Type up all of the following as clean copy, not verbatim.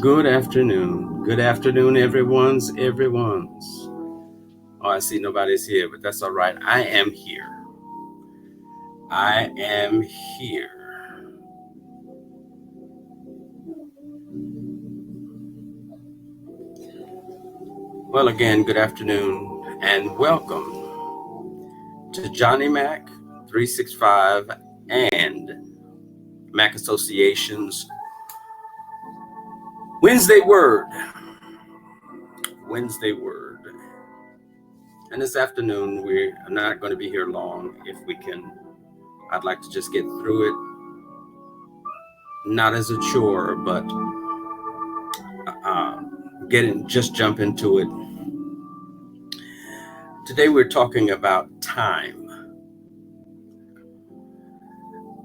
Good afternoon. Good afternoon, everyone's. Oh, I see nobody's here, but that's all right. I am here. I am here. Well, again, good afternoon and welcome to Johnny Mac 365 and Mac Association's Wednesday Word. Wednesday Word. And this afternoon, we're not going to be here long. If we can, I'd like to just get through it. Not as a chore, but just jump into it. Today we're talking about time.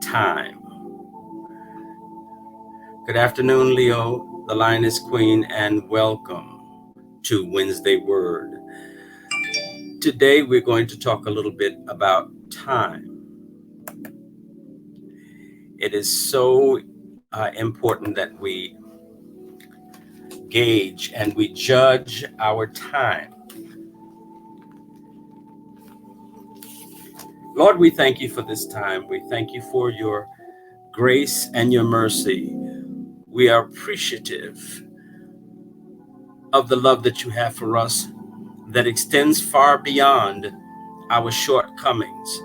Time. Good afternoon, Leo. The line is Queen, and welcome to Wednesday Word. Today we're going to talk a little bit about time. It is so important that we gauge and we judge our time. Lord, we thank you for this time. We thank you for your grace and your mercy. We are appreciative of the love that you have for us that extends far beyond our shortcomings.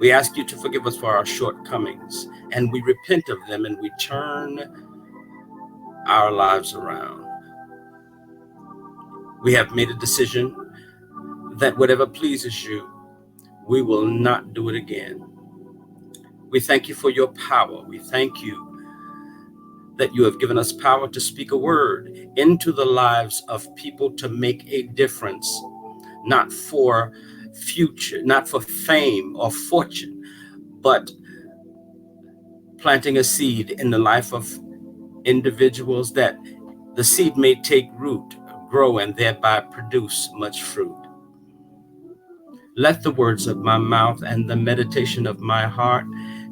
We ask you to forgive us for our shortcomings, and we repent of them, and we turn our lives around. We have made a decision that whatever pleases you, we will not do it again. We thank you for your power. We thank you that you have given us power to speak a word into the lives of people to make a difference, not for future, not for fame or fortune, but planting a seed in the life of individuals that the seed may take root, grow, and thereby produce much fruit. Let the words of my mouth and the meditation of my heart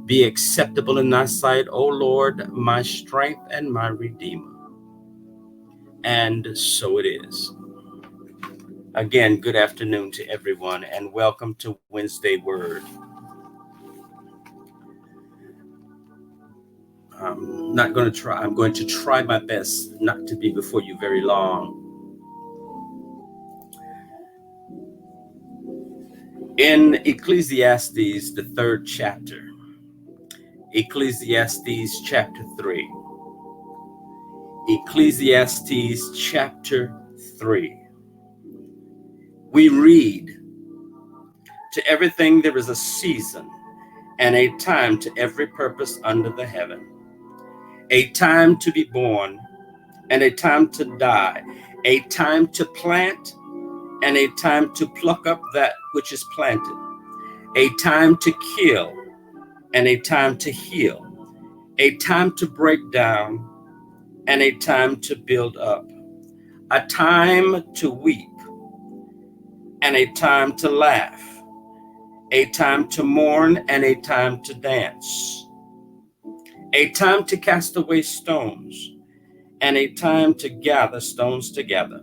be acceptable in thy sight, O Lord, my strength and my redeemer. And so it is. Again, good afternoon to everyone, and welcome to Wednesday Word. I'm going to try my best not to be before you very long. In Ecclesiastes, the 3rd chapter, Ecclesiastes chapter 3, Ecclesiastes chapter 3, we read, to everything there is a season and a time to every purpose under the heaven, a time to be born and a time to die, a time to plant and a time to pluck up that which is planted, a time to kill and a time to heal, a time to break down and a time to build up, a time to weep and a time to laugh, a time to mourn and a time to dance, a time to cast away stones and a time to gather stones together,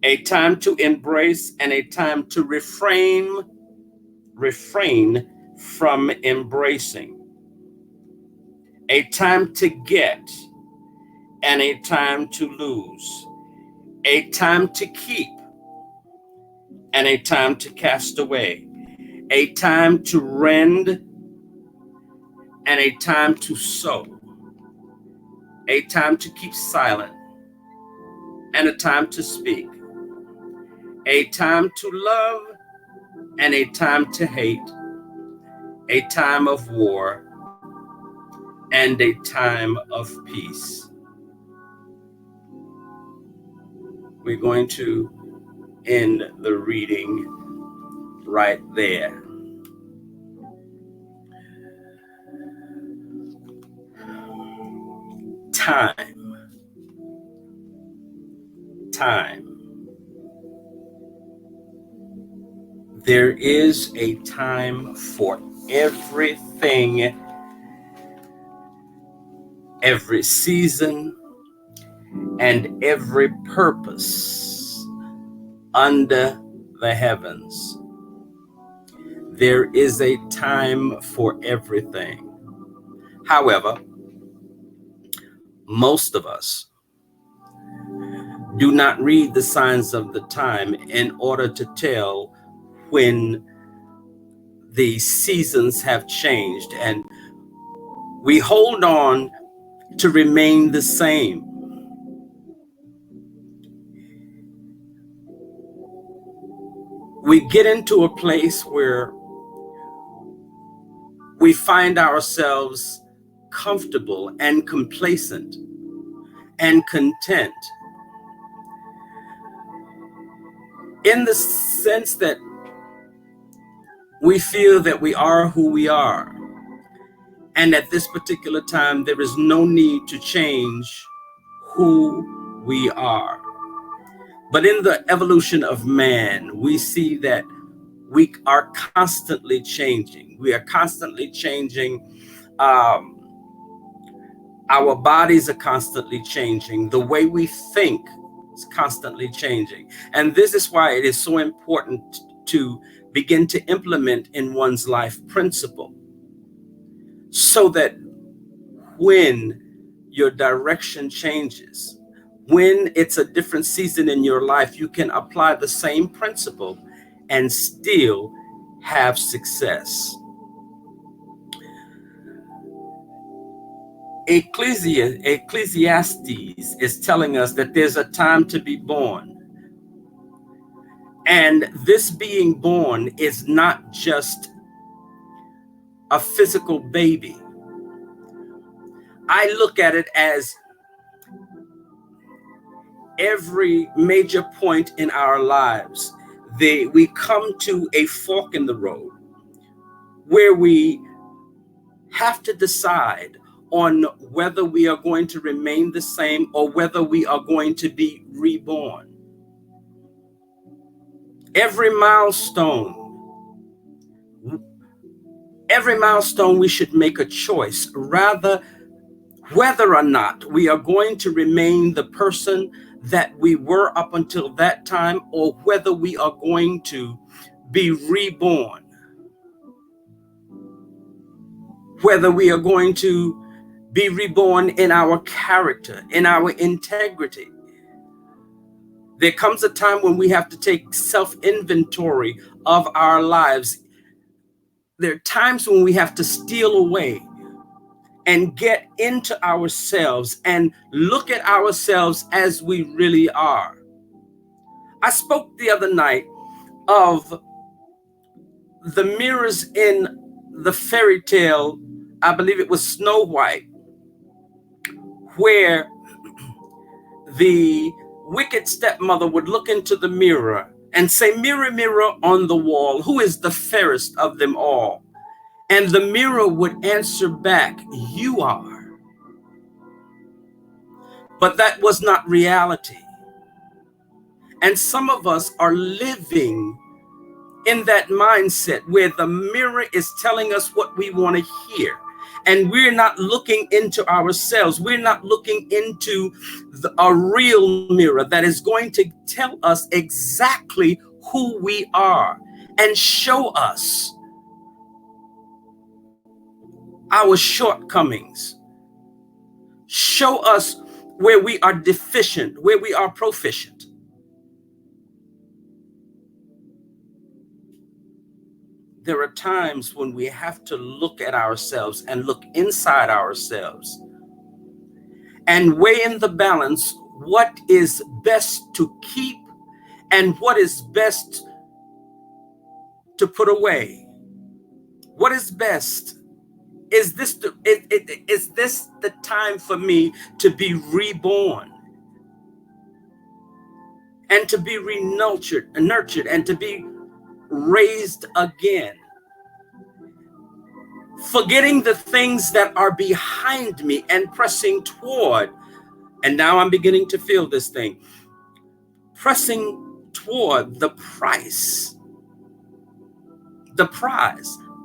a time to embrace and a time to refrain from embracing, a time to get and a time to lose, a time to keep and a time to cast away, a time to rend and a time to sow, a time to keep silent and a time to speak, a time to love and a time to hate, a time of war and a time of peace. We're going to end the reading right there. Time. There is a time for everything, every season, and every purpose under the heavens. There is a time for everything. However, most of us do not read the signs of the time in order to tell when the seasons have changed, and we hold on to remain the same. We get into a place where we find ourselves comfortable and complacent and content, in the sense that we feel that we are who we are. And at this particular time, there is no need to change who we are. But in the evolution of man, we see that we are constantly changing. We are constantly changing. Our bodies are constantly changing. The way we think is constantly changing. And this is why it is so important to begin to implement in one's life principle, so that when your direction changes, when it's a different season in your life, you can apply the same principle and still have success. Ecclesiastes is telling us that there's a time to be born. And this being born is not just a physical baby. I look at it as every major point in our lives, we come to a fork in the road where we have to decide on whether we are going to remain the same or whether we are going to be reborn. Every milestone, we should make a choice, rather whether or not we are going to remain the person that we were up until that time, or whether we are going to be reborn, whether we are going to be reborn in our character, in our integrity. There comes a time when we have to take self-inventory of our lives. There are times when we have to steal away and get into ourselves and look at ourselves as we really are. I spoke the other night of the mirrors in the fairy tale, I believe it was Snow White, where the wicked stepmother would look into the mirror and say, "Mirror, mirror on the wall, who is the fairest of them all?" And the mirror would answer back, "You are." But that was not reality. And some of us are living in that mindset where the mirror is telling us what we want to hear. And we're not looking into ourselves. We're not looking into a real mirror that is going to tell us exactly who we are and show us our shortcomings, show us where we are deficient, where we are proficient. There are times when we have to look at ourselves and look inside ourselves and weigh in the balance what is best to keep and what is best to put away. What is best? Is this the time for me to be reborn and to be nurtured and to be raised again? Forgetting the things that are behind me and pressing toward, and now I'm beginning to feel this thing, pressing toward the prize,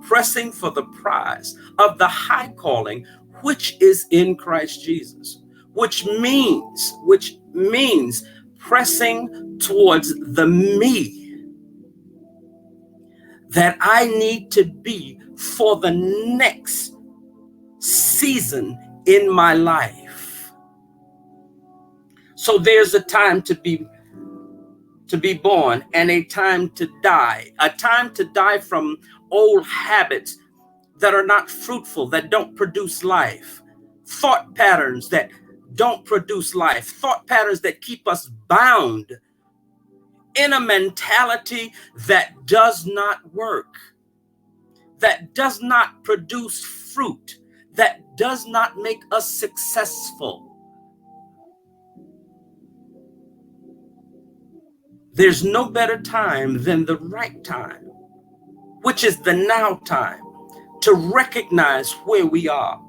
pressing for the prize of the high calling which is in Christ Jesus. which means pressing towards the me that I need to be for the next season in my life. So there's a time to be born and a time to die from old habits that are not fruitful, that don't produce life, thought patterns that don't produce life, thought patterns that keep us bound in a mentality that does not work, that does not produce fruit, that does not make us successful. There's no better time than the right time, which is the now time, to recognize where we are.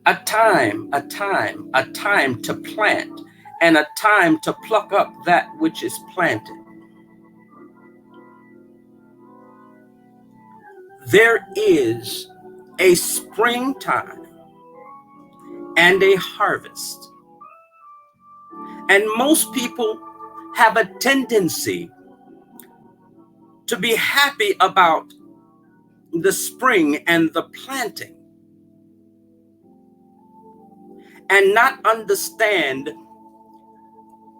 A time to plant, and a time to pluck up that which is planted. There is a springtime and a harvest. And most people have a tendency to be happy about the spring and the planting, and not understand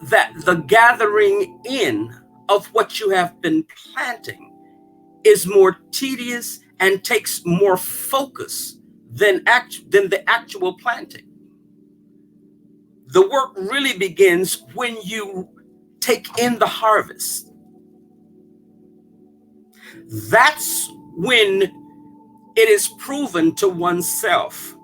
that the gathering in of what you have been planting is more tedious and takes more focus than the actual planting. The work really begins when you take in the harvest. That's when it is proven to oneself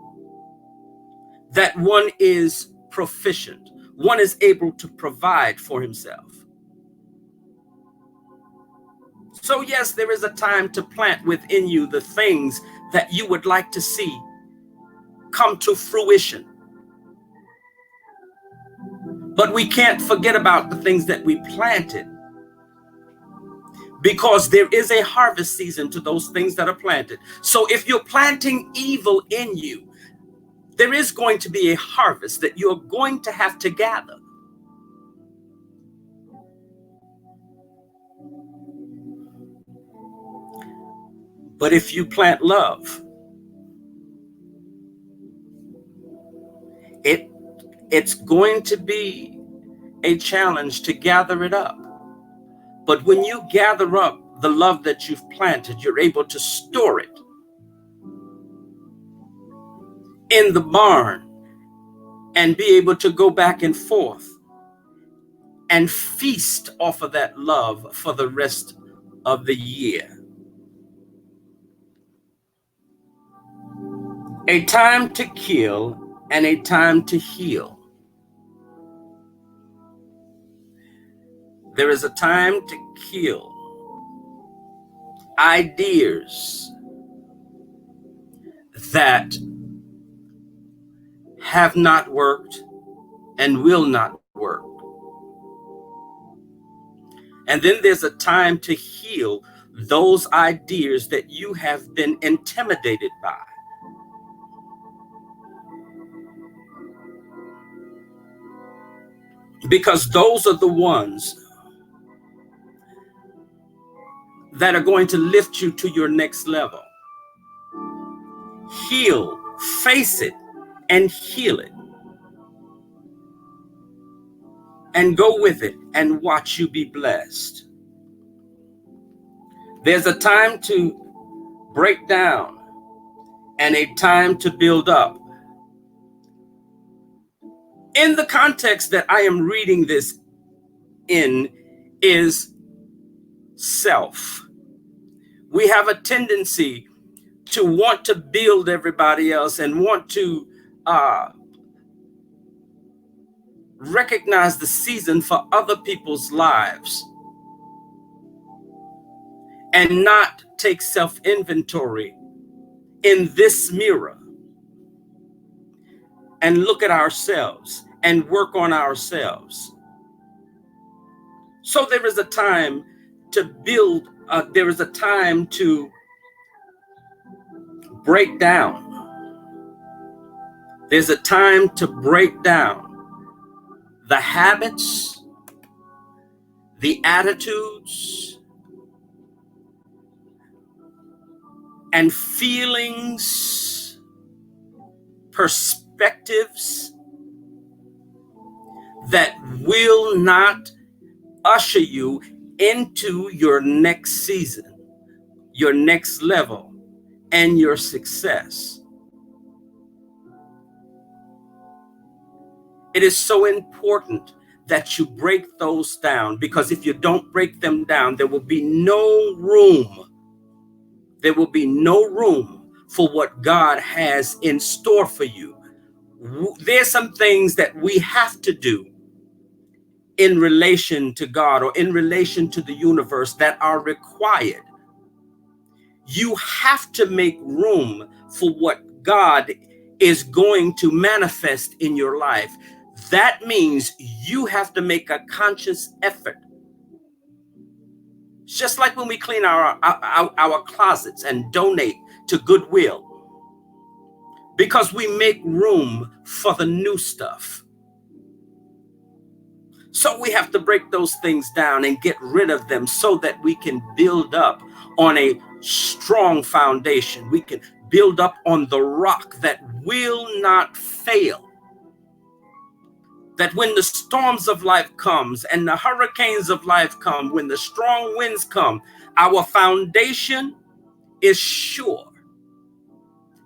that one is proficient, one is able to provide for himself. So yes, there is a time to plant within you the things that you would like to see come to fruition. But we can't forget about the things that we planted, because there is a harvest season to those things that are planted. So if you're planting evil in you, there is going to be a harvest that you're going to have to gather. But if you plant love, it's going to be a challenge to gather it up. But when you gather up the love that you've planted, you're able to store it in the barn and be able to go back and forth and feast off of that love for the rest of the year. A time to kill and a time to heal. There is a time to kill ideas that have not worked and will not work. And then there's a time to heal those ideas that you have been intimidated by. Because those are the ones that are going to lift you to your next level. Heal, face it, and heal it. And go with it and watch you be blessed. There's a time to break down and a time to build up. In the context that I am reading this in is self. We have a tendency to want to build everybody else and want to recognize the season for other people's lives and not take self-inventory in this mirror and look at ourselves and work on ourselves. So there is a time to build, there is a time to break down There's a time to break down the habits, the attitudes, and feelings, perspectives that will not usher you into your next season, your next level, and your success. It is so important that you break those down, because if you don't break them down, there will be no room. There will be no room for what God has in store for you. There's some things that we have to do in relation to God or in relation to the universe that are required. You have to make room for what God is going to manifest in your life. That means you have to make a conscious effort. It's just like when we clean our closets and donate to Goodwill, because we make room for the new stuff. So we have to break those things down and get rid of them so that we can build up on a strong foundation. We can build up on the rock that will not fail. That when the storms of life comes and the hurricanes of life come, when the strong winds come, our foundation is sure.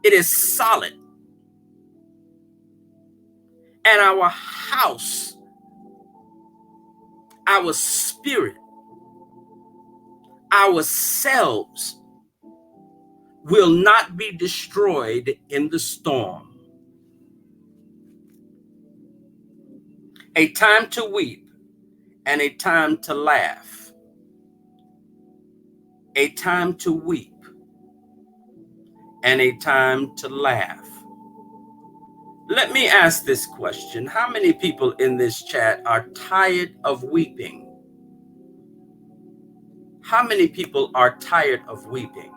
It is solid. And our house, our spirit, ourselves will not be destroyed in the storm. A time to weep and a time to laugh. A time to weep and a time to laugh. Let me ask this question. How many people in this chat are tired of weeping? How many people are tired of weeping?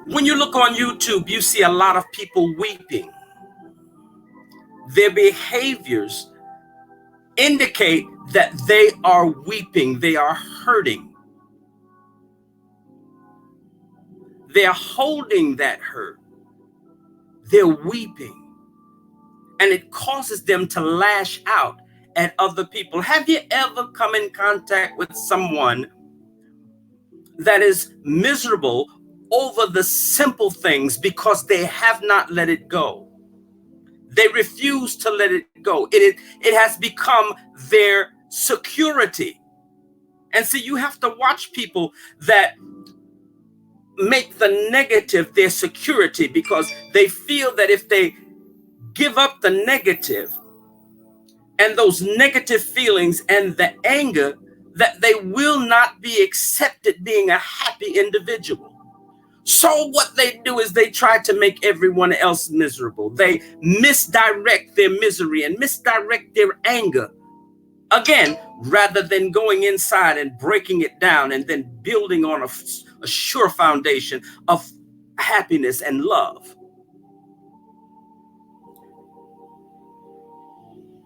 When you look on YouTube, you see a lot of people weeping. Their behaviors indicate that they are weeping, they are hurting. They're holding that hurt. They're weeping. And it causes them to lash out at other people. Have you ever come in contact with someone that is miserable over the simple things because they have not let it go? They refuse to let it go. It has become their security. And so you have to watch people that make the negative their security, because they feel that if they give up the negative and those negative feelings and the anger, that they will not be accepted being a happy individual. So what they do is they try to make everyone else miserable. They misdirect their misery and misdirect their anger. Again, rather than going inside and breaking it down and then building on a sure foundation of happiness and love.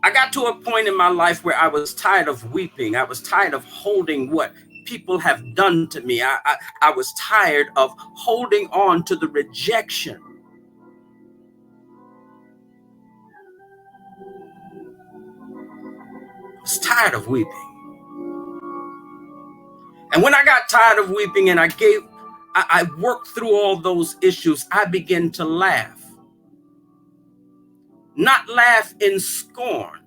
I got to a point in my life where I was tired of weeping. I was tired of holding what people have done to me. I was tired of holding on to the rejection. I was tired of weeping. And when I got tired of weeping and I worked through all those issues, I began to laugh. Not laugh in scorn,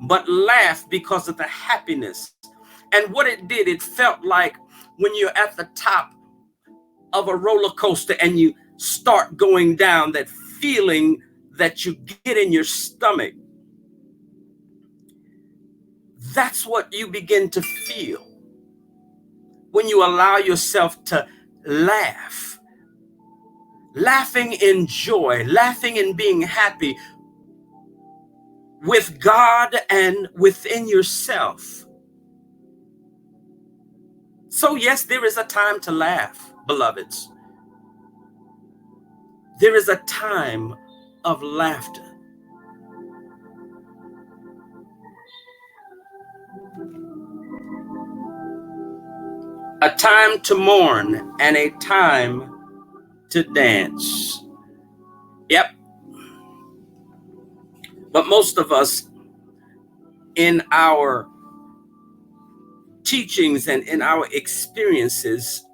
but laugh because of the happiness. And what it did, it felt like when you're at the top of a roller coaster and you start going down, that feeling that you get in your stomach. That's what you begin to feel when you allow yourself to laugh. Laughing in joy, laughing in being happy with God and within yourself. So yes, there is a time to laugh, beloveds. There is a time of laughter. A time to mourn and a time to dance. Yep. But most of us in our teachings and in our experiences,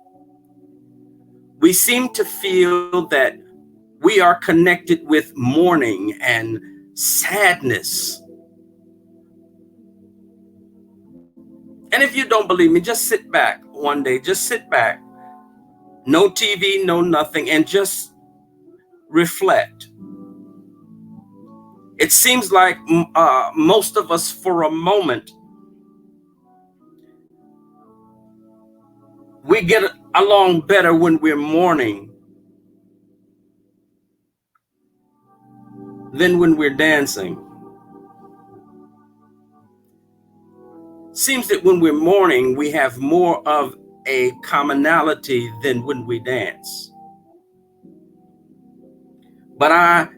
we seem to feel that we are connected with mourning and sadness. And if you don't believe me, just sit back one day, just sit back, no TV, no nothing, and just reflect. It seems like most of us, for a moment, we get along better when we're mourning than when we're dancing. Seems that when we're mourning, we have more of a commonality than when we dance. But I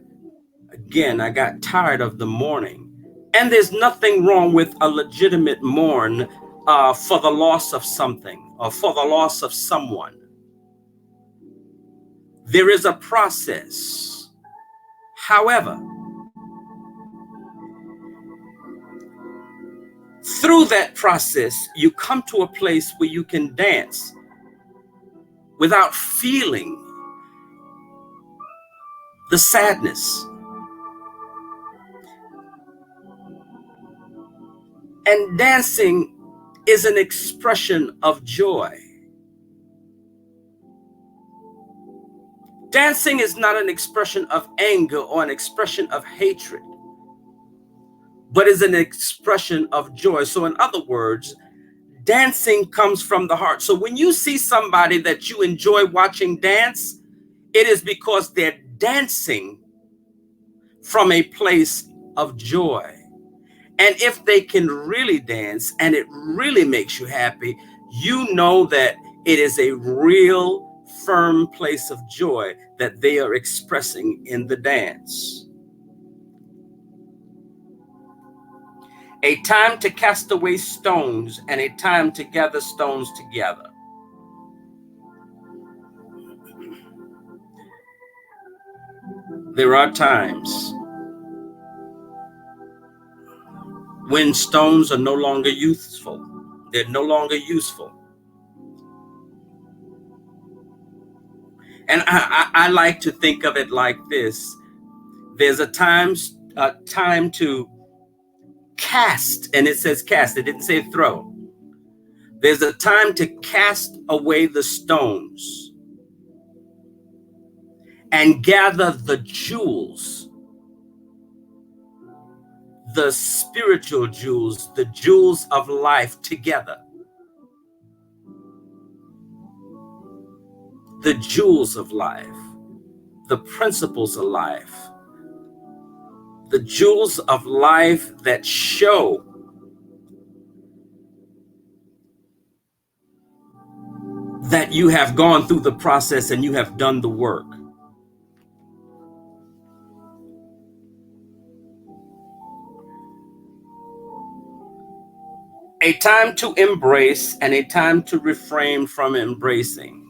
got tired of the mourning. And there's nothing wrong with a legitimate mourn for the loss of something or for the loss of someone. There is a process. However, through that process, you come to a place where you can dance without feeling the sadness. And dancing is an expression of joy. Dancing is not an expression of anger or an expression of hatred, but is an expression of joy. So in other words, dancing comes from the heart. So when you see somebody that you enjoy watching dance, it is because they're dancing from a place of joy. And if they can really dance and it really makes you happy, you know that it is a real firm place of joy that they are expressing in the dance. A time to cast away stones and a time to gather stones together. There are times when stones are no longer useful. They're no longer useful. And I like to think of it like this. There's a time to cast, and it says cast, it didn't say throw. There's a time to cast away the stones and gather the jewels, the spiritual jewels, the jewels of life together. The jewels of life, the principles of life, the jewels of life that show that you have gone through the process and you have done the work. A time to embrace and a time to refrain from embracing.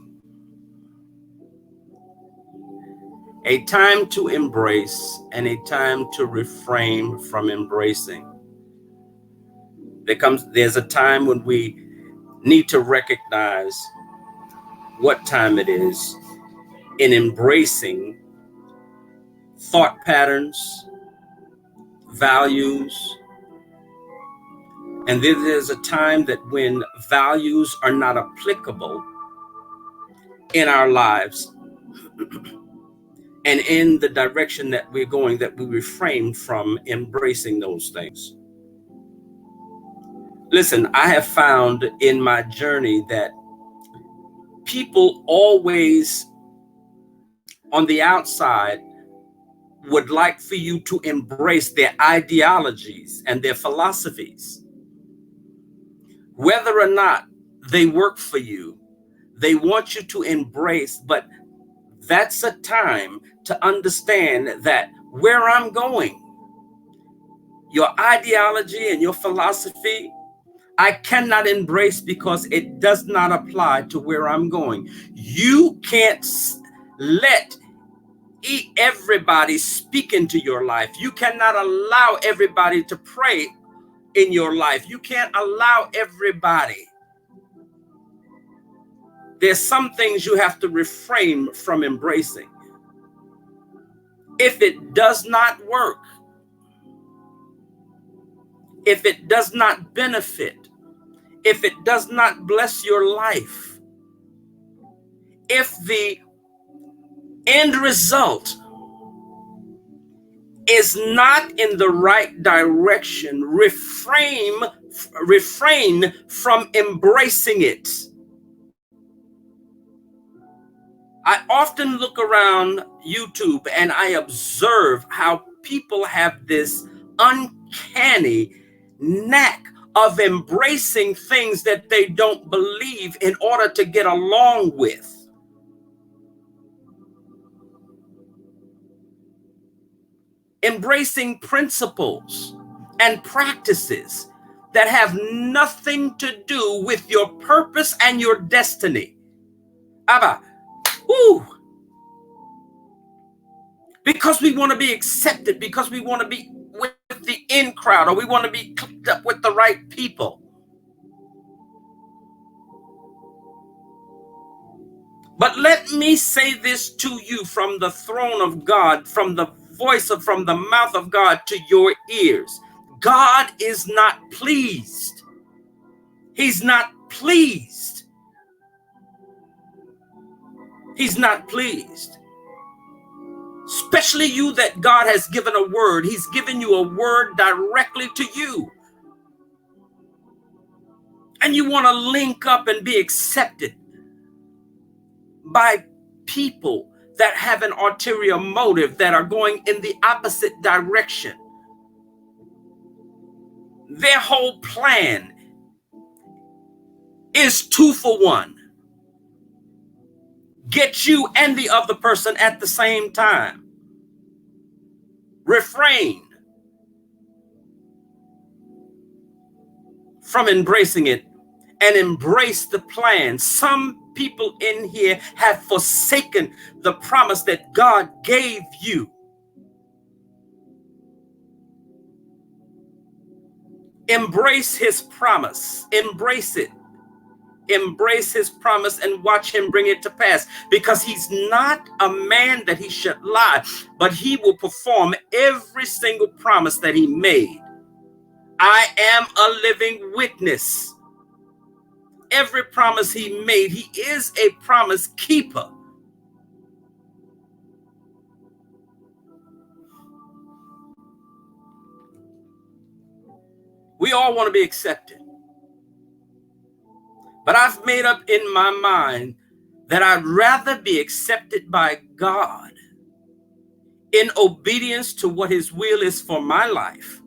A time to embrace and a time to refrain from embracing. There's a time when we need to recognize what time it is in embracing thought patterns, values. And then there's a time that when values are not applicable in our lives and in the direction that we're going, that we refrain from embracing those things. Listen, I have found in my journey that people always on the outside would like for you to embrace their ideologies and their philosophies, whether or not they work for you. They want you to embrace, but that's a time to understand that where I'm going, your ideology and your philosophy, I cannot embrace because it does not apply to where I'm going. You can't let everybody speak into your life. You cannot allow everybody to pray in your life. You can't allow everybody. There's some things you have to refrain from embracing. If it does not work, if it does not benefit, if it does not bless your life, if the end result is not in the right direction, refrain from embracing it. I often look around YouTube and I observe how people have this uncanny knack of embracing things that they don't believe in order to get along with. Embracing principles and practices that have nothing to do with your purpose and your destiny. Abba, woo! Because we want to be accepted, because we want to be with the in crowd, or we want to be clicked up with the right people. But let me say this to you from the throne of God, from the from the mouth of God to your ears. God is not pleased. He's not pleased. He's not pleased. Especially you that God has given a word. He's given you a word directly to you. And you want to link up and be accepted by people that have an ulterior motive, that are going in the opposite direction. Their whole plan is 2 for 1. Get you and the other person at the same time. Refrain from embracing it and embrace the plan. Some people in here have forsaken the promise that God gave you. Embrace his promise. Embrace it. Embrace his promise and watch him bring it to pass, because he's not a man that he should lie, but he will perform every single promise that he made. I am a living witness. Every promise he made, he is a promise keeper. We all want to be accepted. But I've made up in my mind that I'd rather be accepted by God in obedience to what his will is for my life,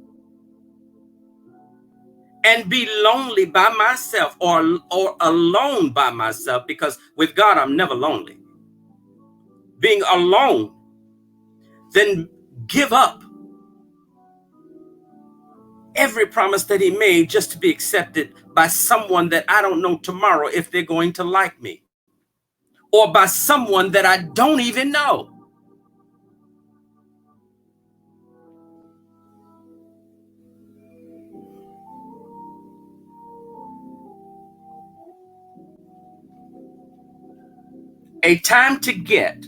and be lonely by myself, or alone by myself, because with God, I'm never lonely. Being alone, then give up every promise that he made just to be accepted by someone that I don't know tomorrow if they're going to like me, or by someone that I don't even know. A time to get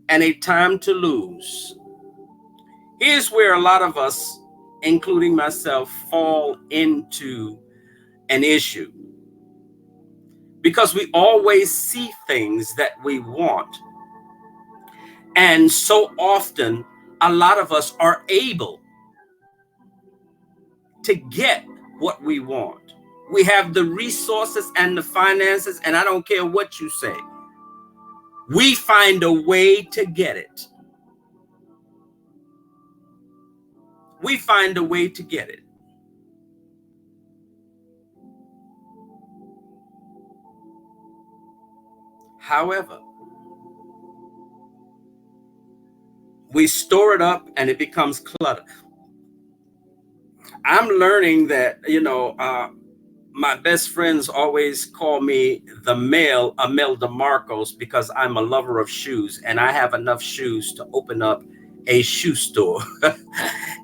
and a time to lose. Here's where a lot of us, including myself, fall into an issue, because we always see things that we want. And so often, a lot of us are able to get what we want. We have the resources and the finances, and I don't care what you say. We find a way to get it. We find a way to get it. However, we store it up and it becomes clutter. I'm learning that, my best friends always call me the male Imelda Marcos because I'm a lover of shoes and I have enough shoes to open up a shoe store.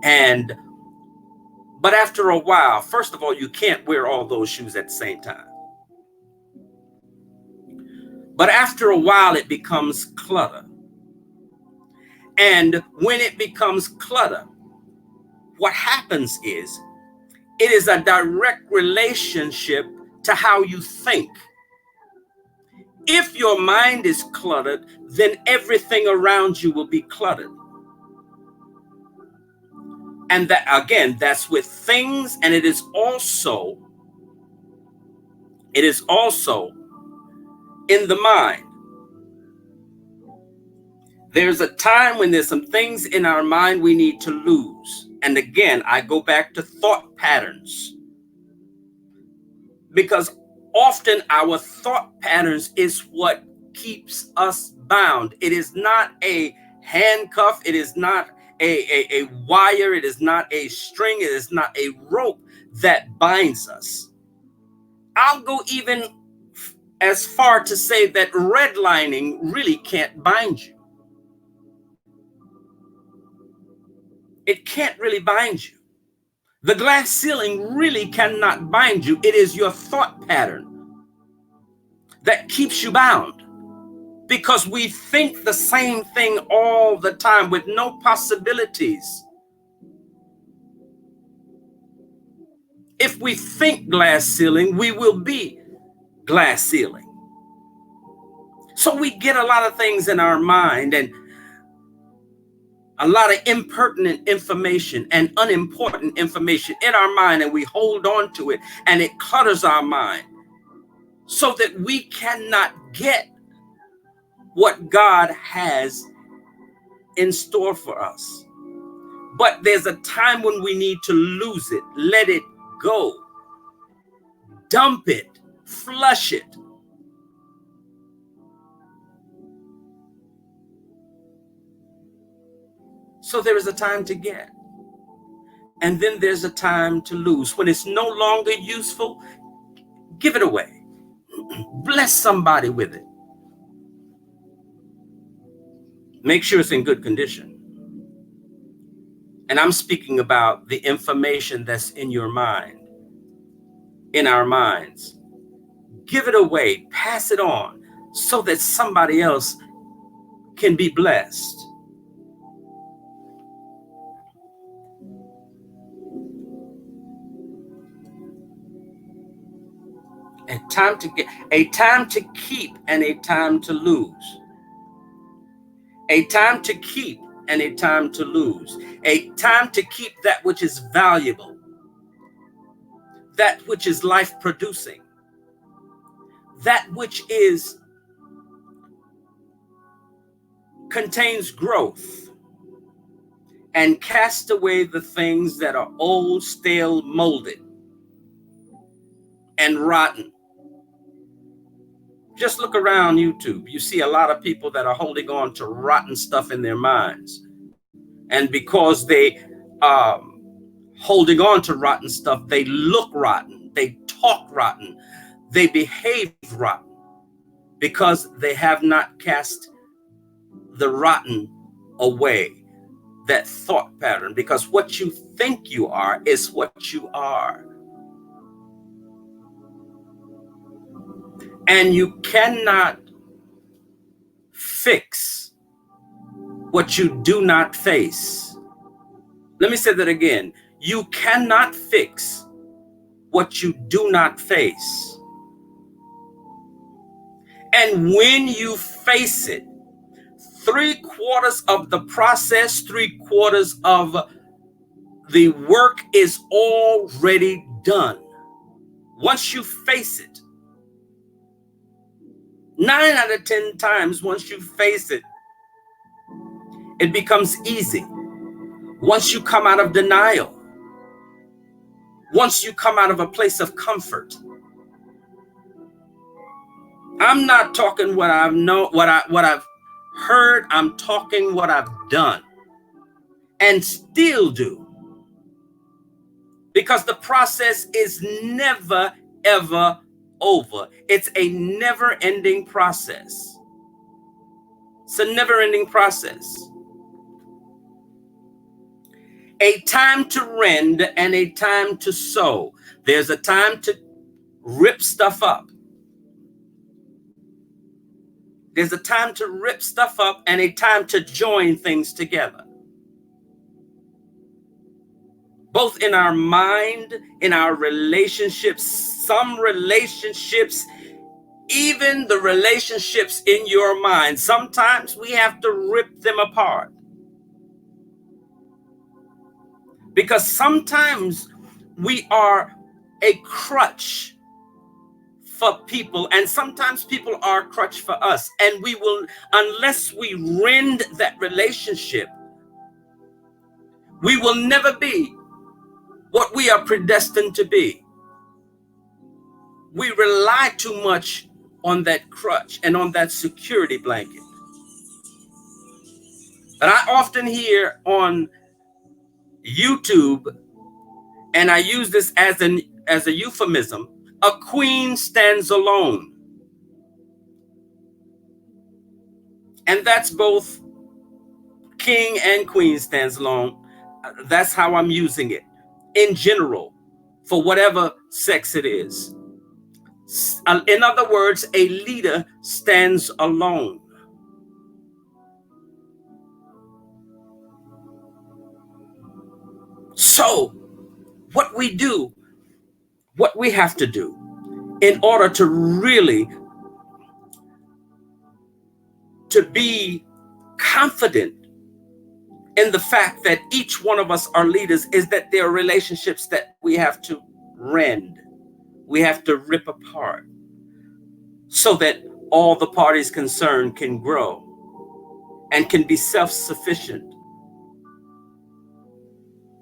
and but after a while, first of all, you can't wear all those shoes at the same time. But after a while, it becomes clutter. And when it becomes clutter, what happens is it is a direct relationship to how you think. If your mind is cluttered, then everything around you will be cluttered. And that, again, that's with things, and it is also in the mind. There's a time when there's some things in our mind we need to lose. And again, I go back to thought patterns. Because often our thought patterns is what keeps us bound. It is not a handcuff. It is not a wire. It is not a string. It is not a rope that binds us. I'll go even as far to say that redlining really can't bind you. It can't really bind you. The glass ceiling really cannot bind you. It is your thought pattern that keeps you bound, because we think the same thing all the time with no possibilities. If we think glass ceiling, we will be glass ceiling. So we get a lot of things in our mind and a lot of impertinent information and unimportant information in our mind, and we hold on to it, and it clutters our mind so that we cannot get what God has in store for us. But there's a time when we need to lose it, let it go, dump it, flush it. So there is a time to get, and then there's a time to lose. When it's no longer useful, give it away. Bless somebody with it. Make sure it's in good condition. And I'm speaking about the information that's in your mind, in our minds. Give it away, pass it on, so that somebody else can be blessed. A time to get, a time to keep, and a time to lose. A time to keep and a time to lose. A time to keep that which is valuable, that which is life producing, that which is contains growth, and cast away the things that are old, stale, molded, and rotten. Just look around YouTube. You see a lot of people that are holding on to rotten stuff in their minds. And because they holding on to rotten stuff, they look rotten, they talk rotten, they behave rotten, because they have not cast the rotten away, that thought pattern. Because what you think you are is what you are. And you cannot fix what you do not face. Let me say that again. You cannot fix what you do not face. And when you face it, 3/4 of the process, 3/4 of the work is already done. Once you face it, 9 out of 10 times, once you face it, it becomes easy. Once you come out of denial, once you come out of a place of comfort, I'm not talking what I've known, what I've heard. I'm talking what I've done and still do. Because the process is never, ever over. It's a never-ending process. It's a never-ending process. A time to rend and a time to sow. There's a time to rip stuff up. There's a time to rip stuff up and a time to join things together. Both in our mind, in our relationships, some relationships, even the relationships in your mind, sometimes we have to rip them apart. Because sometimes we are a crutch for people, and sometimes people are a crutch for us. And we will, unless we rend that relationship, we will never be what we are predestined to be. We rely too much on that crutch and on that security blanket. And I often hear on YouTube, and I use this as a euphemism, a queen stands alone. And that's both king and queen stands alone. That's how I'm using it in general for whatever sex it is. In other words, a leader stands alone. So what we have to do in order to really to be confident in the fact that each one of us are leaders is that there are relationships that we have to rend, we have to rip apart, so that all the parties concerned can grow and can be self-sufficient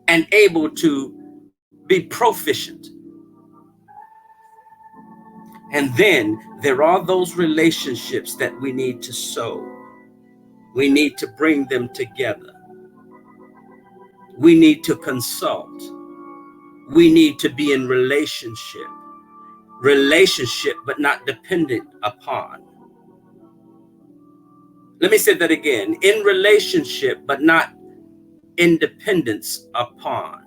and able to be proficient. And then there are those relationships that we need to sow. We need to bring them together. We need to consult. We need to be in relationship, but not dependent upon. Let me say that again. In relationship, but not independence upon.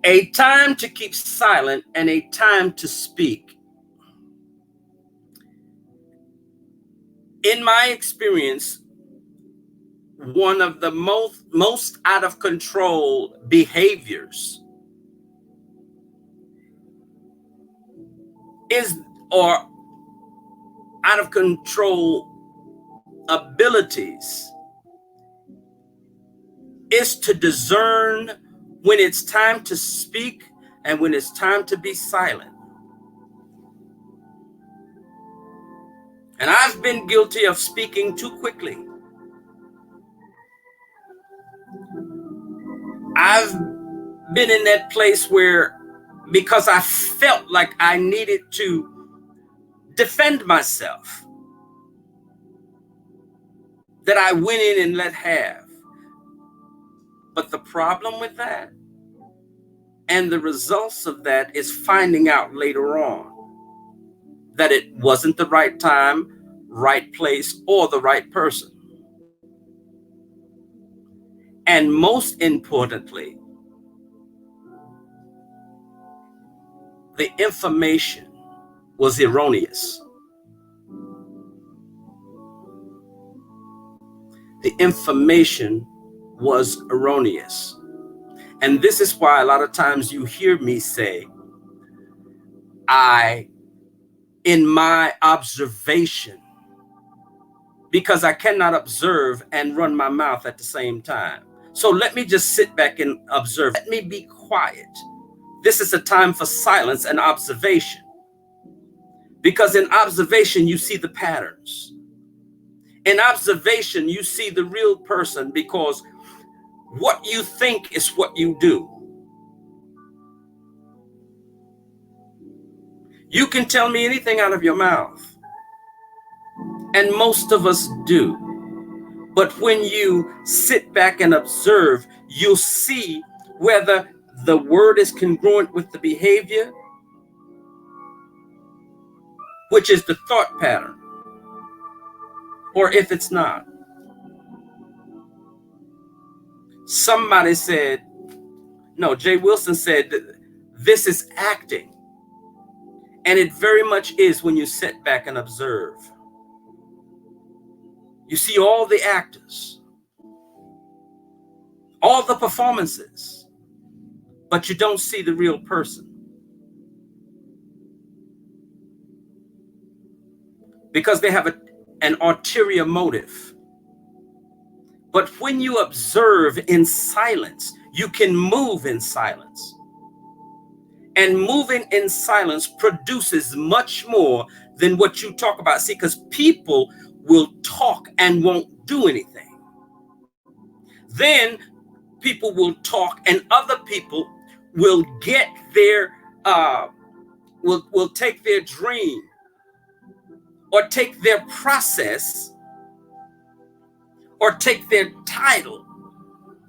A time to keep silent and a time to speak. In my experience, one of the most out of control behaviors or out of control abilities is to discern when it's time to speak and when it's time to be silent. And I've been guilty of speaking too quickly. I've been in that place where, because I felt like I needed to defend myself, that I went in and let have. But the problem with that and the results of that is finding out later on that it wasn't the right time, right place, or the right person. And most importantly, the information was erroneous. The information was erroneous. And this is why a lot of times you hear me say, in my observation, because I cannot observe and run my mouth at the same time. So let me just sit back and observe. Let me be quiet. This is a time for silence and observation. Because in observation, you see the patterns. In observation, you see the real person, because what you think is what you do. You can tell me anything out of your mouth, and most of us do. But when you sit back and observe, you'll see whether the word is congruent with the behavior, which is the thought pattern, or if it's not. Somebody said, no, Jay Wilson said that this is acting. And it very much is when you sit back and observe. You see all the actors, all the performances, but you don't see the real person. Because they have an ulterior motive. But when you observe in silence, you can move in silence. And moving in silence produces much more than what you talk about. See, because people will talk and won't do anything. Then people will talk and other people will get their, will take their dream or take their process or take their title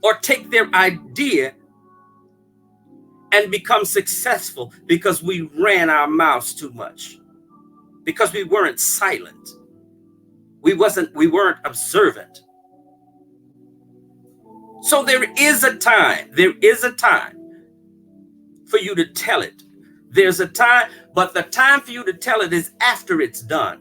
or take their idea and become successful because we ran our mouths too much, because we weren't silent. We weren't observant. So there is a time for you to tell it. There's a time, but the time for you to tell it is after it's done.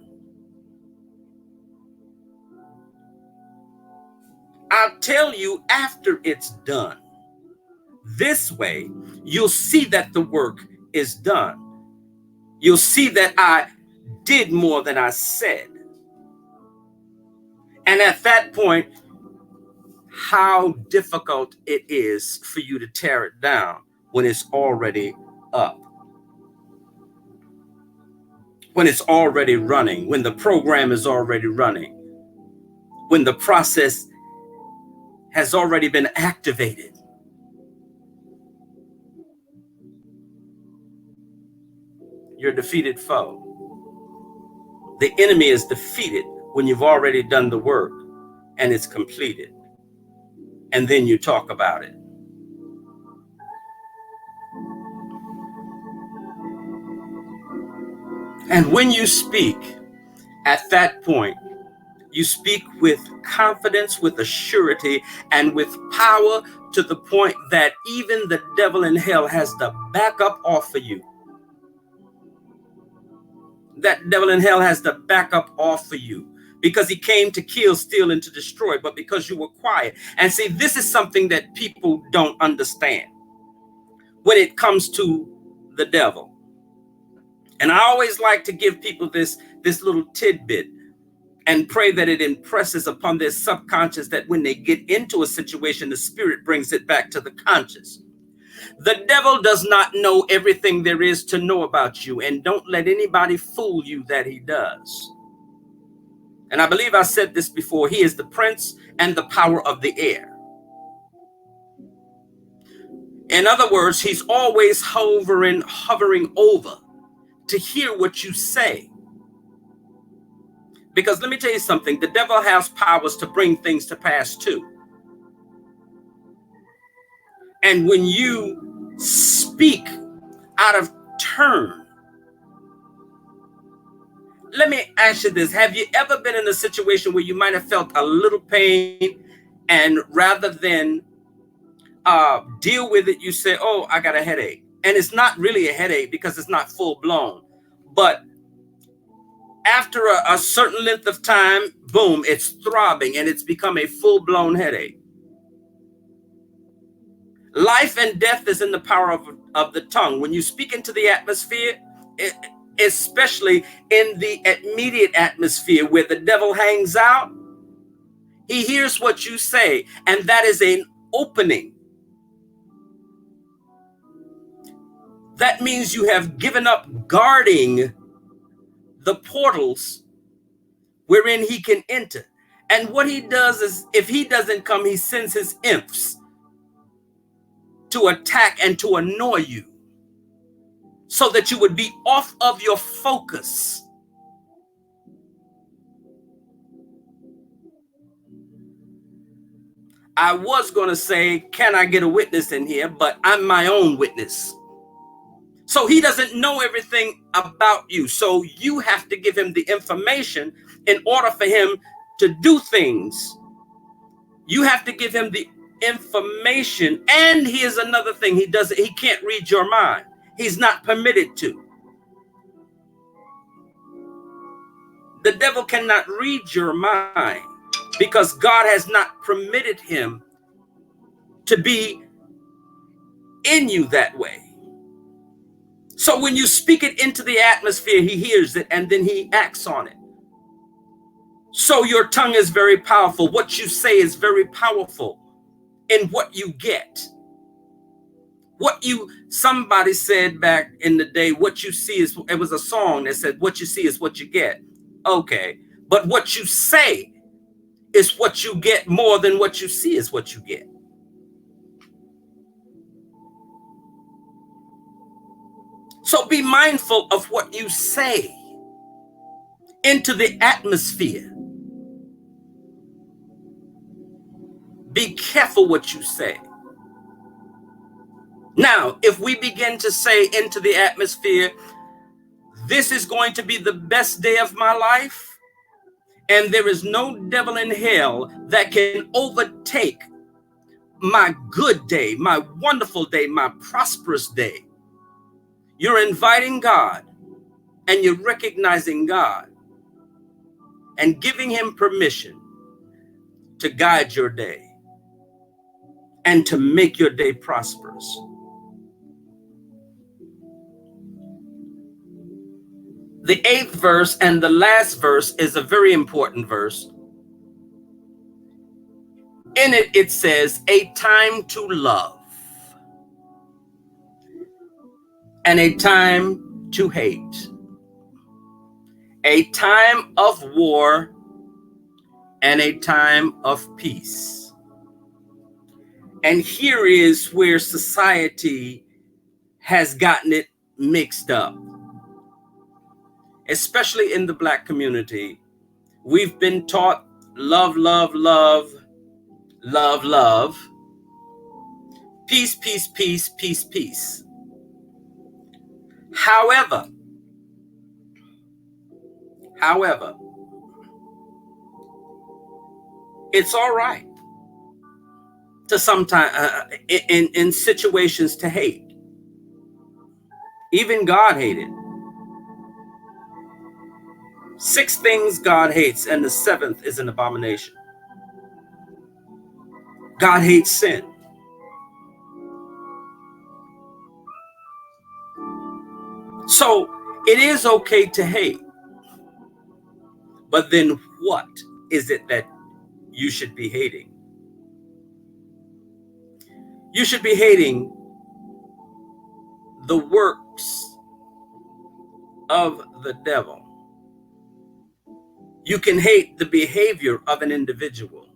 I'll tell you after it's done. This way, you'll see that the work is done. You'll see that I did more than I said. And at that point, how difficult it is for you to tear it down when it's already up. When it's already running, when the program is already running, when the process has already been activated. You're a defeated foe. The enemy is defeated when you've already done the work and it's completed. And then you talk about it. And when you speak, at that point, you speak with confidence, with assurity, and with power to the point that even the devil in hell has to back up off of you. That devil in hell has to back up off of you because he came to kill, steal, and to destroy, but because you were quiet. And see, this is something that people don't understand when it comes to the devil. And I always like to give people this little tidbit and pray that it impresses upon their subconscious that when they get into a situation, the spirit brings it back to the conscious. The devil does not know everything there is to know about you, and don't let anybody fool you that he does. And I believe I said this before, he is the prince and the power of the air. In other words, he's always hovering over to hear what you say. Because let me tell you something, the devil has powers to bring things to pass too. And when you speak out of turn, let me ask you this. Have you ever been in a situation where you might have felt a little pain, and rather than deal with it, you say, oh, I got a headache. And it's not really a headache because it's not full blown. But after a certain length of time, boom, it's throbbing and it's become a full-blown headache. Life and death is in the power of the tongue. When you speak into the atmosphere, especially in the immediate atmosphere where the devil hangs out, he hears what you say, and that is an opening. That means you have given up guarding the portals wherein he can enter. And what he does is, if he doesn't come, he sends his imps to attack and to annoy you. so that you would be off of your focus. I was going to say, can I get a witness in here? But I'm my own witness. So he doesn't know everything about you. So you have to give him the information in order for him to do things. You have to give him the information. And here's another thing. He can't read your mind. He's not permitted to. The devil cannot read your mind because God has not permitted him to be in you that way. So when you speak it into the atmosphere, he hears it and then he acts on it. So your tongue is very powerful. What you say is very powerful in what you get. Somebody said back in the day, what you see is, it was a song that said, what you see is what you get. Okay. But what you say is what you get more than what you see is what you get. So be mindful of what you say into the atmosphere. Be careful what you say. Now, if we begin to say into the atmosphere, this is going to be the best day of my life, and there is no devil in hell that can overtake my good day, my wonderful day, my prosperous day. You're inviting God and you're recognizing God and giving him permission to guide your day and to make your day prosperous. The 8th verse and the last verse is a very important verse. In it, it says, a time to love and a time to hate, a time of war and a time of peace. And here is where society has gotten it mixed up. Especially in the Black community, we've been taught love, love, love, love, love, peace, peace, peace, peace, peace. However, it's all right to sometimes in situations to hate. Even God hated. 6 things God hates, and the 7th is an abomination. God hates sin. So it is okay to hate. But then what is it that you should be hating? You should be hating the works of the devil. You can hate the behavior of an individual.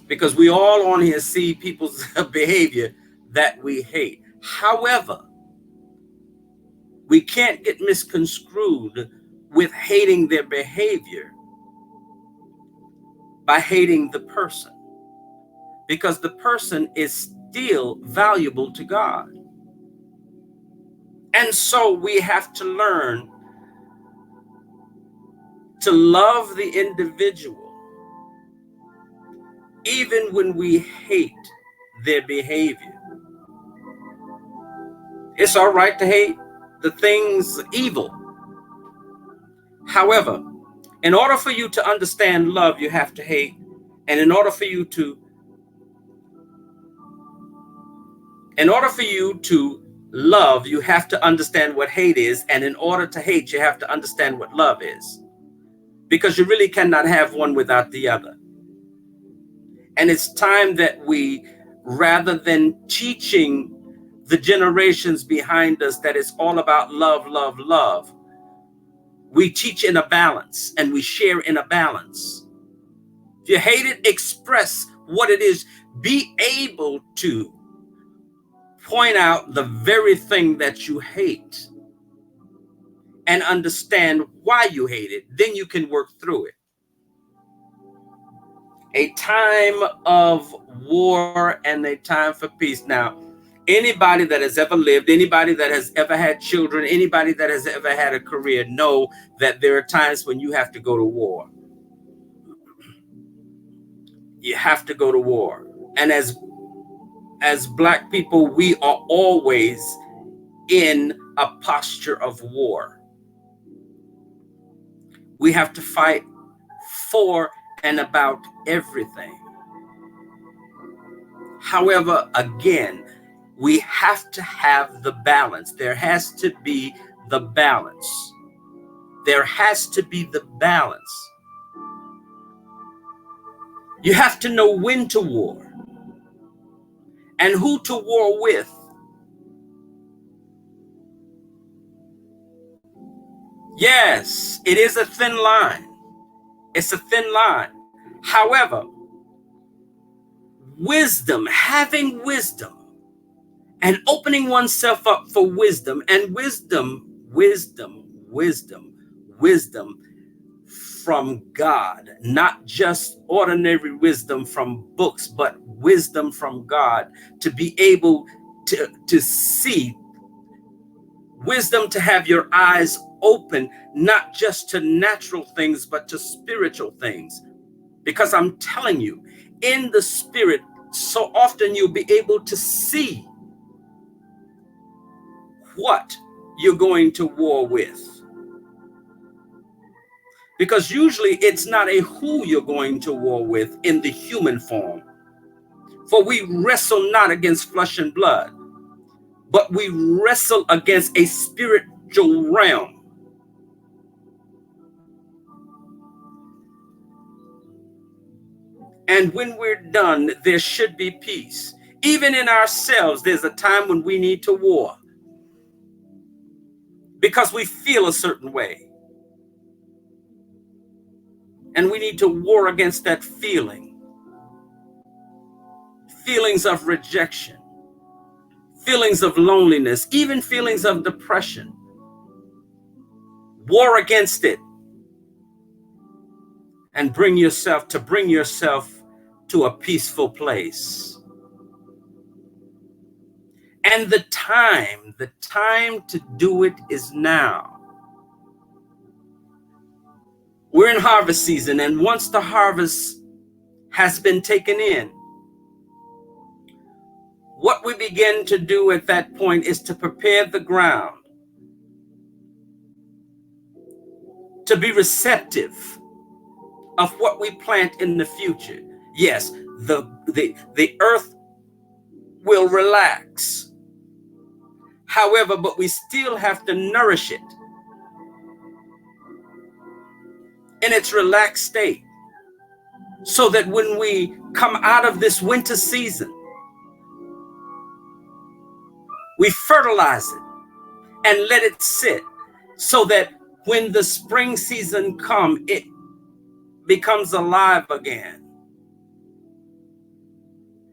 Because we all on here see people's behavior that we hate. However, we can't get misconstrued with hating their behavior by hating the person. Because the person is still valuable to God. And so we have to learn to love the individual, even when we hate their behavior. It's all right to hate the things evil. However, in order for you to understand love, you have to hate. And in order for you to love, you have to understand what hate is. And in order to hate, you have to understand what love is. Because you really cannot have one without the other. And it's time that we, rather than teaching the generations behind us that it's all about love, love, love, we teach in a balance and we share in a balance. If you hate it, express what it is. Be able to point out the very thing that you hate and understand why you hate it. Then you can work through it. A time of war and a time for peace. Now, anybody that has ever lived, anybody that has ever had children, anybody that has ever had a career know that there are times when you have to go to war. You have to go to war. And as Black people, we are always in a posture of war. We have to fight for and about everything. However, again, we have to have the balance. There has to be the balance. There has to be the balance. You have to know when to war and who to war with. Yes, it is a thin line. It's a thin line. However, wisdom, having wisdom, and opening oneself up for wisdom, and wisdom from God, not just ordinary wisdom from books, but wisdom from God, to be able to see, wisdom to have your eyes open, not just to natural things, but to spiritual things. Because I'm telling you, in the spirit, so often you'll be able to see what you're going to war with. Because usually it's not a who you're going to war with in the human form. For we wrestle not against flesh and blood, but we wrestle against a spiritual realm. And when we're done, there should be peace. Even in ourselves, there's a time when we need to war because we feel a certain way. And we need to war against that feeling. Feelings of rejection, feelings of loneliness, even feelings of depression. War against it. And bring yourself to a peaceful place. And the time to do it is now. We're in harvest season, and once the harvest has been taken in, what we begin to do at that point is to prepare the ground to be receptive of what we plant in the future. Yes, the earth will relax. However, but we still have to nourish it in its relaxed state, so that when we come out of this winter season, we fertilize it and let it sit, so that when the spring season comes, it becomes alive again.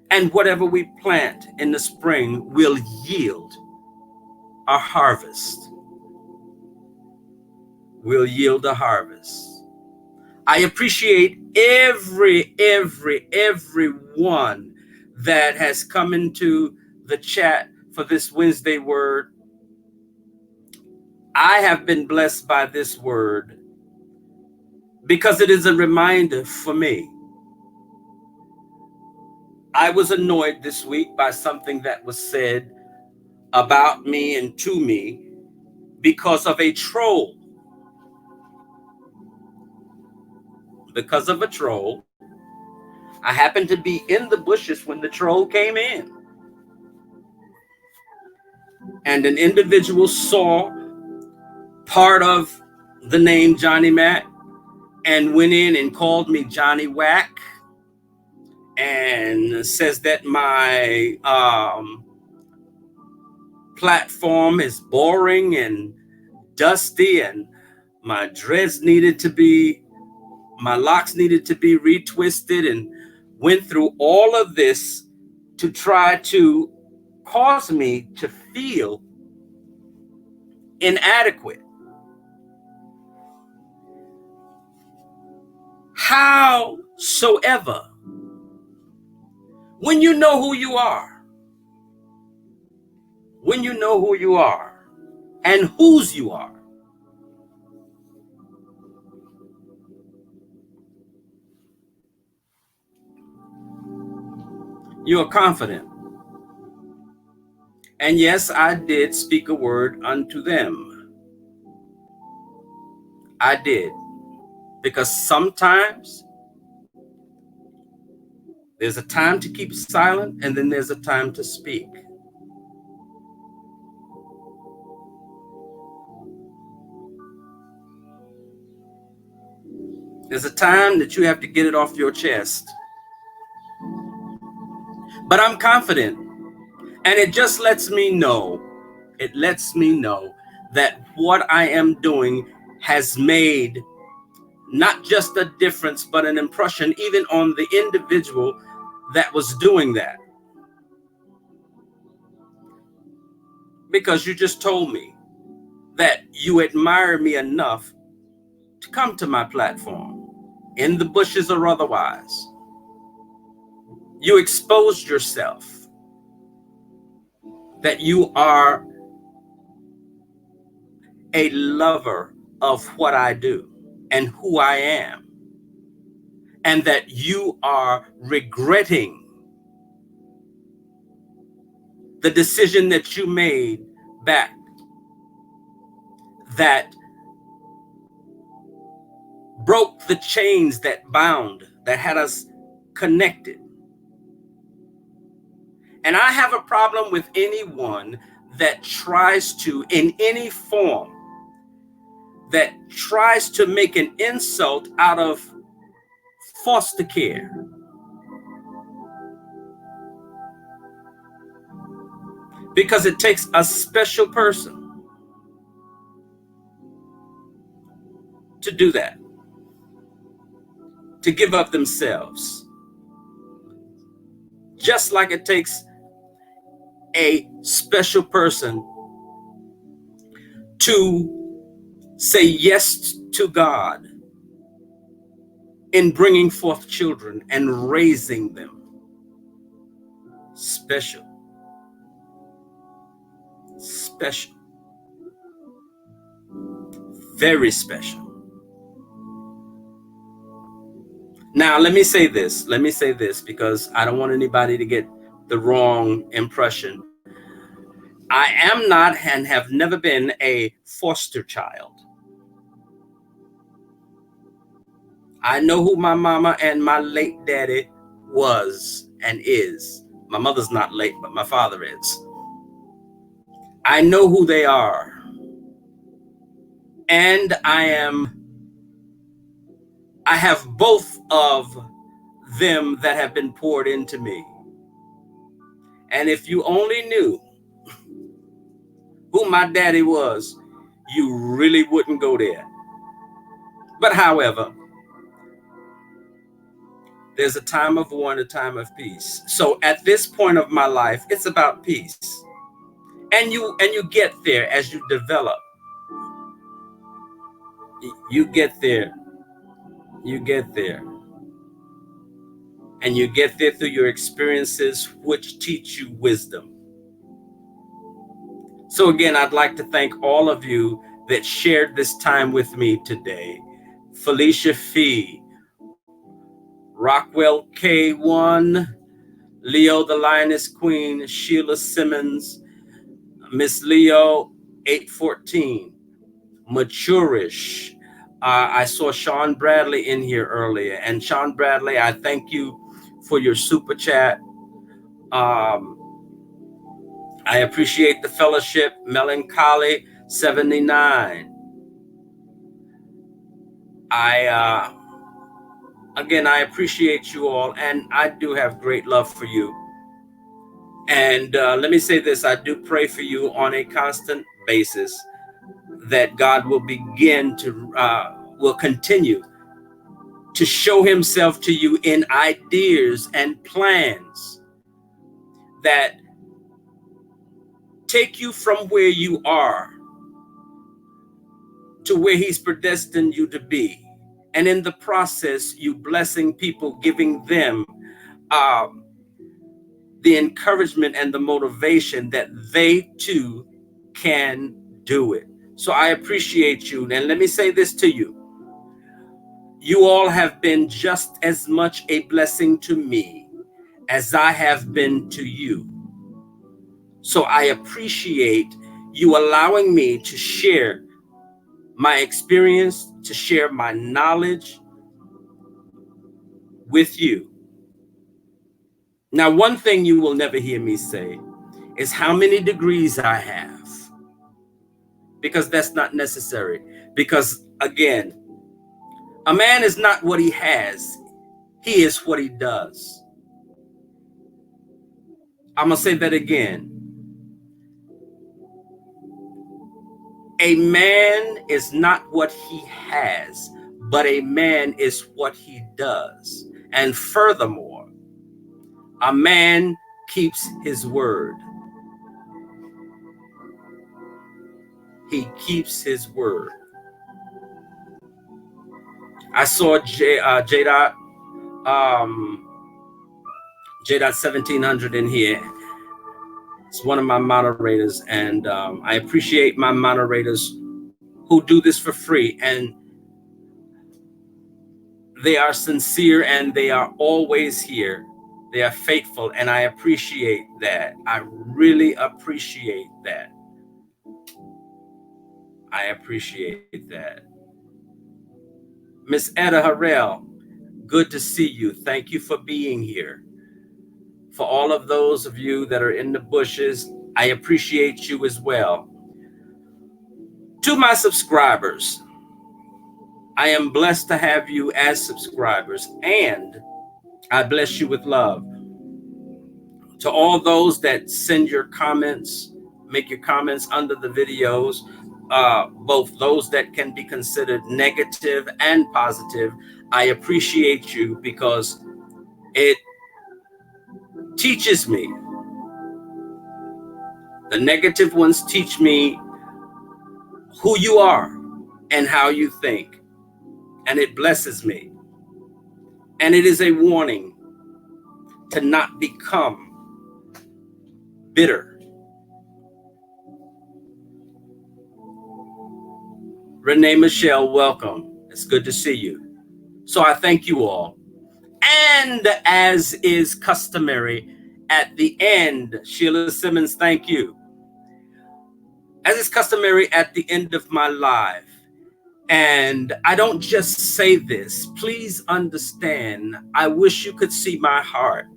And whatever we plant in the spring will yield a harvest. Will yield a harvest. I appreciate everyone that has come into the chat for this Wednesday word. I have been blessed by this word because it is a reminder for me. I was annoyed this week by something that was said about me and to me because of a troll. Because of a troll. I happened to be in the bushes when the troll came in. And an individual saw part of the name Johnny Mac and went in and called me Johnny Whack, and says that my platform is boring and dusty, and my dreads needed to be, my locks needed to be retwisted, and went through all of this to try to cause me to feel inadequate. Howsoever, when you know who you are, and whose you are, you are confident. And yes, I did speak a word unto them. I did. Because sometimes there's a time to keep silent, and then there's a time to speak. There's a time that you have to get it off your chest. But I'm confident, and it just lets me know that what I am doing has made not just a difference, but an impression even on the individual that was doing that. Because you just told me that you admire me enough to come to my platform, in the bushes or otherwise. You exposed yourself, that you are a lover of what I do and who I am, and that you are regretting the decision that you made back, that broke the chains that bound, that had us connected. And I have a problem with anyone that tries to, in any form, that tries to make an insult out of foster care. Because it takes a special person to do that, to give up themselves. Just like it takes a special person to say yes to God in bringing forth children and raising them. Special. Special. Very special. Now, let me say this because I don't want anybody to get the wrong impression. I am not and have never been a foster child. I know who my mama and my late daddy was and is. My mother's not late, but my father is. I know who they are. And I have both of them that have been poured into me. And if you only knew who my daddy was, you really wouldn't go there. But however, there's a time of war and a time of peace. So at this point of my life, it's about peace. And you get there as you develop. You get there. And you get there through your experiences, which teach you wisdom. So again, I'd like to thank all of you that shared this time with me today. Felicia Fee, Rockwell K1, Leo the Lioness Queen, Sheila Simmons, Miss Leo 814, Maturish. I saw Sean Bradley in here earlier, and Sean Bradley, I thank you for your super chat. I appreciate the fellowship. Melancholy 79. Again, I appreciate you all, and I do have great love for you. And let me say this, I do pray for you on a constant basis that God will will continue to show himself to you in ideas and plans that take you from where you are to where he's predestined you to be. And in the process, you blessing people, giving them the encouragement and the motivation that they too can do it. So I appreciate you. And let me say this to you. You all have been just as much a blessing to me as I have been to you. So I appreciate you allowing me to share my experience, to share my knowledge with you. Now, one thing you will never hear me say is how many degrees I have, because that's not necessary. Because again, a man is not what he has, he is what he does. I'm going to say that again. A man is not what he has, but a man is what he does. And furthermore, a man keeps his word. He keeps his word. I saw J.Dot 1700 in here. It's one of my moderators, and I appreciate my moderators who do this for free, and they are sincere and they are always here. They are faithful, and I appreciate that. I really appreciate that. I appreciate that. Miss Etta Harrell, good to see you. Thank you for being here. For all of those of you that are in the bushes, I appreciate you as well. To my subscribers, I am blessed to have you as subscribers, and I bless you with love. To all those that send your comments, make your comments under the videos, both those that can be considered negative and positive, I appreciate you because it teaches me. The negative ones teach me who you are and how you think, and it blesses me. And it is a warning to not become bitter. Renee Michelle, welcome. It's good to see you. So I thank you all. And as is customary at the end, Sheila Simmons, thank you. As is customary at the end of my live, and I don't just say this, please understand, I wish you could see my heart.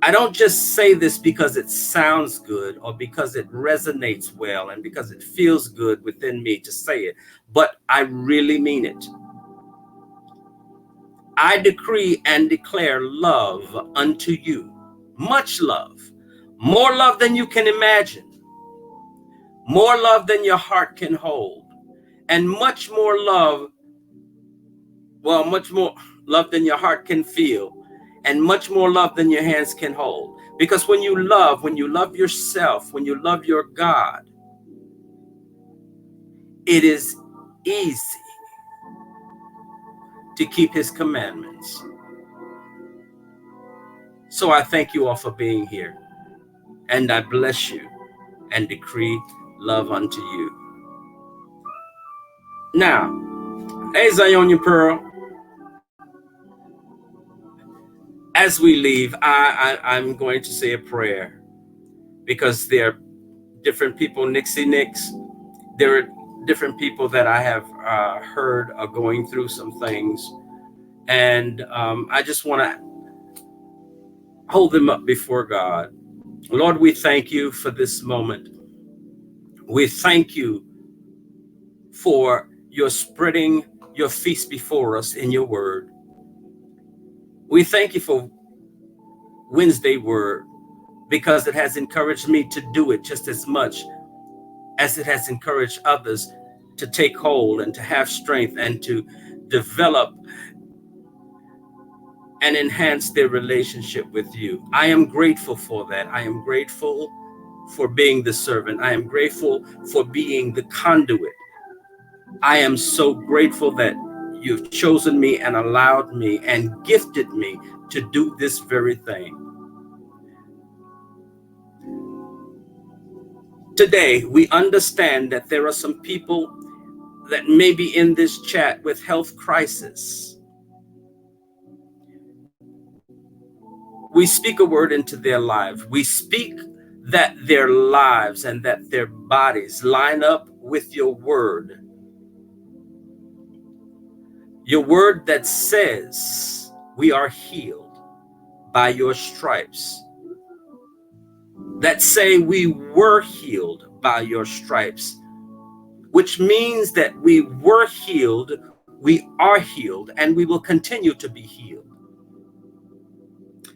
I don't just say this because it sounds good or because it resonates well and because it feels good within me to say it, but I really mean it. I decree and declare love unto you, much love, more love than you can imagine, more love than your heart can hold, and much more love, much more love than your heart can feel, and much more love than your hands can hold. Because when you love yourself, when you love your God, it is easy to keep his commandments. So I thank you all for being here, and I bless you and decree love unto you. Now, hey Zionia Pearl, as we leave, I'm going to say a prayer because there are different people, Nixie Nix, there are different people that I have heard are going through some things, and I just want to hold them up before God. Lord, we thank you for this moment. We thank you for your spreading your feast before us in your word. We thank you for Wednesday word because it has encouraged me to do it just as much as it has encouraged others to take hold and to have strength and to develop and enhance their relationship with you. I am grateful for that. I am grateful for being the servant. I am grateful for being the conduit. I am so grateful that you've chosen me and allowed me and gifted me to do this very thing. Today, we understand that there are some people that may be in this chat with health crisis. We speak a word into their lives. We speak that their lives and that their bodies line up with your word. Your word that says we are healed by your stripes. That say we were healed by your stripes, which means that we were healed, we are healed, and we will continue to be healed.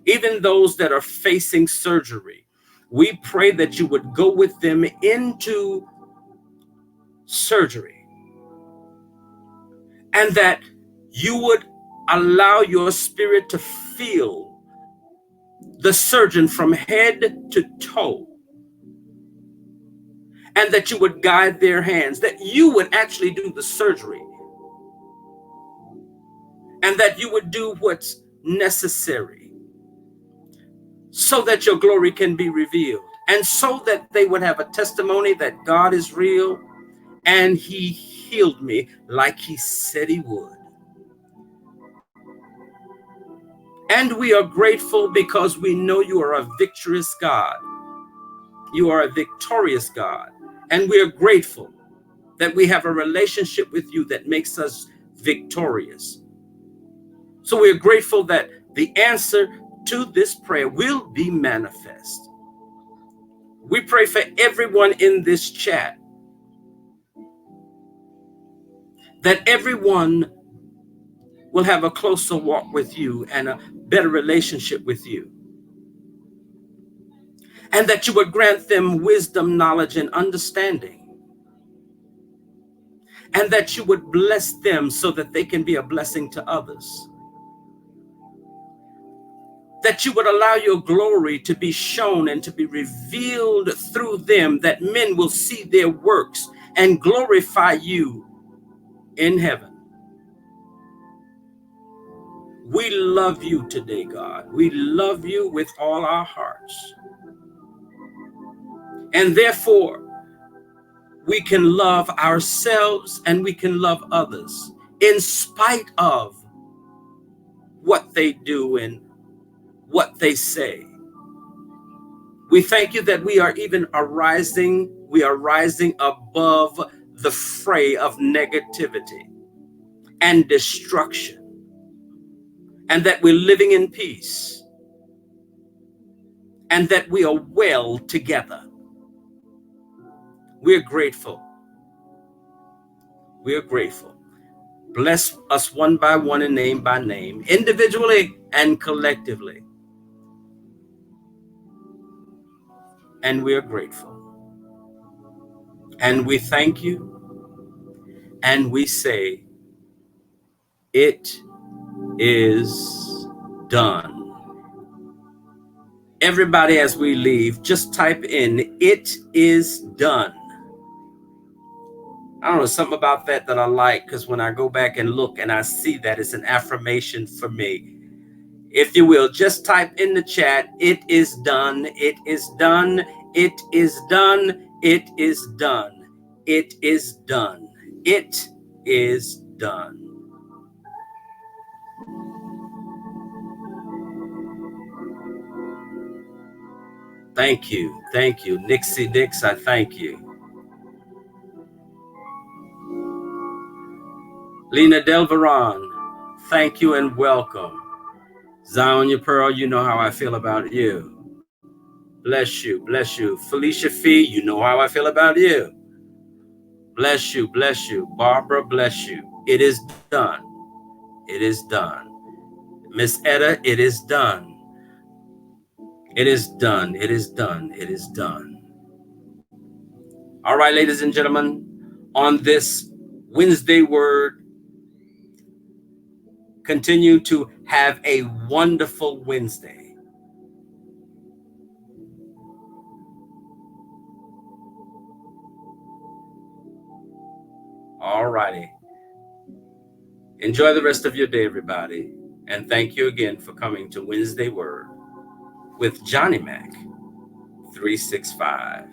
Even those that are facing surgery, we pray that you would go with them into surgery and that you would allow your spirit to feel the surgeon from head to toe, and that you would guide their hands, that you would actually do the surgery, and that you would do what's necessary so that your glory can be revealed, and so that they would have a testimony that God is real and he healed me like he said he would. And we are grateful because we know you are a victorious God. You are a victorious God. And we are grateful that we have a relationship with you that makes us victorious. So we are grateful that the answer to this prayer will be manifest. We pray for everyone in this chat, that everyone will have a closer walk with you and a better relationship with you. And that you would grant them wisdom, knowledge, and understanding. And that you would bless them so that they can be a blessing to others. That you would allow your glory to be shown and to be revealed through them, that men will see their works and glorify you in heaven. We love you today, God. We love you with all our hearts. And therefore, we can love ourselves and we can love others in spite of what they do and what they say. We thank you that we are even rising above the fray of negativity and destruction, and that we're living in peace, and that we are well together. We're grateful. We're grateful. Bless us one by one and name by name, individually and collectively. And we're grateful. And we thank you. And we say, it is done. Everybody, as we leave, just type in, it is done. I don't know, something about that I like, because when I go back and look and I see that, it's an affirmation for me. If you will, just type in the chat, it is done, it is done, it is done, it is done, it is done, it is done. Thank you, Nixie Dix, I thank you. Lena Delveron, thank you and welcome. Zionia Pearl, you know how I feel about you. Bless you, bless you. Felicia Fee, you know how I feel about you. Bless you, bless you. Barbara, bless you. It is done. It is done. Miss Etta, it is done. It is done. It is done. It is done. All right, ladies and gentlemen, on this Wednesday word, continue to have a wonderful Wednesday. All righty. Enjoy the rest of your day, everybody. And thank you again for coming to Wednesday Word with Johnny Mac 365.